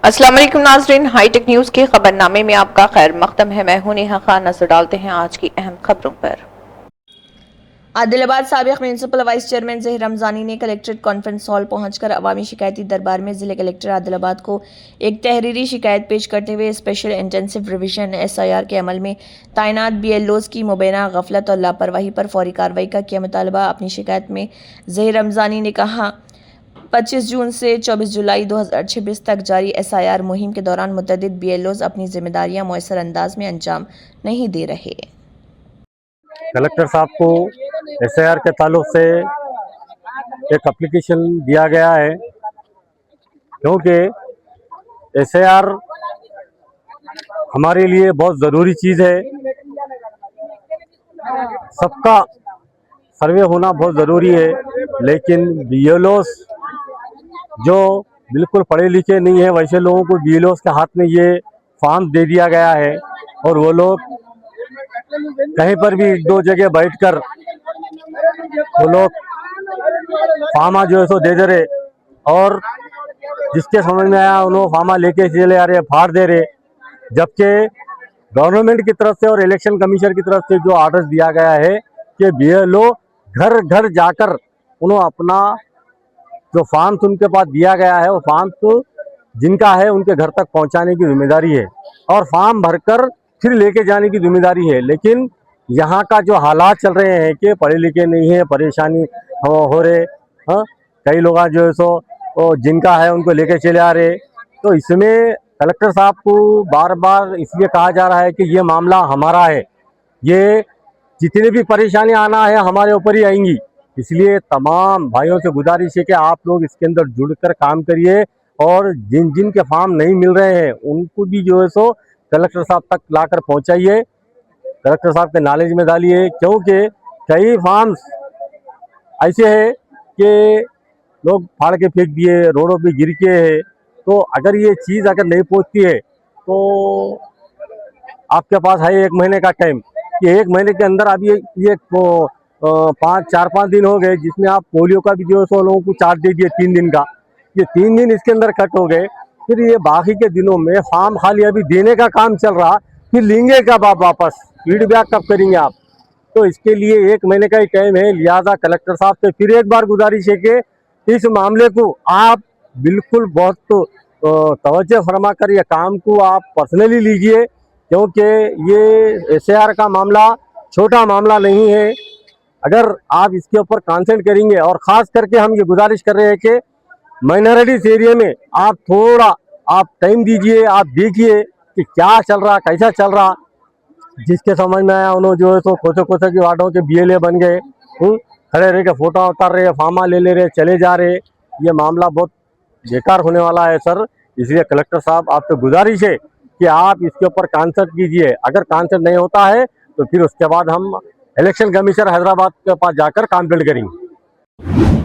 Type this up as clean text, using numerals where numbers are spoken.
अस्सलाम वालेकुम नाज़रीन, हाईटेक न्यूज़ के खबरनामे में आपका खैर मकदम है। मैं हूं नेहा खान। नजर डालते हैं आज की अहम खबरों पर। आदिलाबाद साबिक municipal vice chairman Zaheer Ramzani ने कलेक्ट्रेट कॉन्फ्रेंस हॉल पहुंचकर अवामी शिकायती दरबार में जिले कलेक्टर आदिलाबाद को एक तहरीरी शिकायत पेश करते हुए स्पेशल इंटेंसिव रिवीजन SIR के अमल में तैनात BLOs की मुबैना गफलत और लापरवाही पर फौरी कार्रवाई का किया मुतालबा। अपनी शिकायत में ज़हीर रमज़ानी ने कहा, 25 जून से 24 जुलाई 2026 तक जारी SIR मुहिम के दौरान मुतअद्दिद BLOs अपनी जिम्मेदारियां मुयस्सर अंदाज में अंजाम नहीं दे रहे। कलेक्टर साहब को SIR के ताल्लुक से एक एप्लीकेशन दिया गया है, क्योंकि SIR हमारे लिए बहुत ज़रूरी चीज़ है। सबका सर्वे होना बहुत ज़रूरी है, लेकिन BLOs जो बिल्कुल पढ़े लिखे नहीं है, वैसे लोगों को BLOs के हाथ में ये फॉर्म दे दिया गया है और वो लोग कहीं पर भी एक दो जगह बैठकर वो लोग फार्मा जो है सो दे रहे, और जिसके समझ में आया उन्होंने फार्मा लेके चले आ रहे, फाड़ दे रहे। जबकि गवर्नमेंट की तरफ से और इलेक्शन कमीशन की तरफ से जो आर्डर दिया गया है कि BLO घर घर जाकर उन्होंने अपना जो फॉर्म्स उनके पास दिया गया है वो फॉर्म्स जिनका है उनके घर तक पहुंचाने की जिम्मेदारी है और फॉर्म भरकर फिर लेके जाने की जिम्मेदारी है। लेकिन यहाँ का जो हालात चल रहे हैं कि पढ़े लिखे नहीं है, परेशानी हो रहे, हाँ, कई लोग जो है सो जिनका है उनको लेके चले आ रहे। तो इसमें कलेक्टर साहब को बार बार इसलिए कहा जा रहा है कि ये मामला हमारा है, ये जितनी भी परेशानी आना है हमारे ऊपर ही आएंगी। इसलिए तमाम भाइयों से गुजारिश है कि आप लोग इसके अंदर जुड़कर काम करिए और जिन जिन के फॉर्म नहीं मिल रहे हैं उनको भी जो है सो कलेक्टर साहब तक लाकर पहुंचाइए, कलेक्टर साहब के नॉलेज में डालिए। क्योंकि कई फॉर्म्स ऐसे हैं कि लोग फाड़ के फेंक दिए, रोडों पे गिर के है। तो अगर ये चीज़ अगर नहीं पहुंचती है तो आपके पास है 1 महीने का टाइम, कि 1 महीने के अंदर अब ये 4-5 दिन हो गए जिसमें आप पोलियो का भी जो है सो लोगों को चार्ज दे दिए 3 दिन का। ये 3 दिन इसके अंदर कट हो गए, फिर ये बाकी के दिनों में फॉर्म खाली अभी देने का काम चल रहा, फिर लेंगे कब आप वापस, फीडबैक कब करेंगे आप? तो इसके लिए 1 महीने का ही टाइम है। लिहाजा कलेक्टर साहब से फिर एक बार गुजारिश है कि इस मामले को आप बिल्कुल बहुत तवज्जो फरमा कर ये काम को आप पर्सनली लीजिए, क्योंकि ये SIR का मामला छोटा मामला नहीं है। अगर आप इसके ऊपर कॉन्सेंट्रेट करेंगे, और ख़ास करके हम ये गुजारिश कर रहे हैं कि माइनॉरिटीज एरिया में आप थोड़ा आप टाइम दीजिए, आप देखिए कि क्या चल रहा, कैसा चल रहा। जिसके समझ में आया उन्होंने जो है सो खोसे खोसे की वार्डों के BLA बन गए, खड़े रह के फोटो उतार रहे, फार्मा ले रहे, चले जा रहे। ये मामला बहुत बेकार होने वाला है सर। इसलिए कलेक्टर साहब आपसे गुजारिश है कि आप इसके ऊपर कॉन्सेंट्रेट कीजिए। अगर कॉन्सेंट्रेट नहीं होता है तो फिर उसके बाद हम इलेक्शन कमीशनर हैदराबाद के पास जाकर कंप्लेंट करेंगे।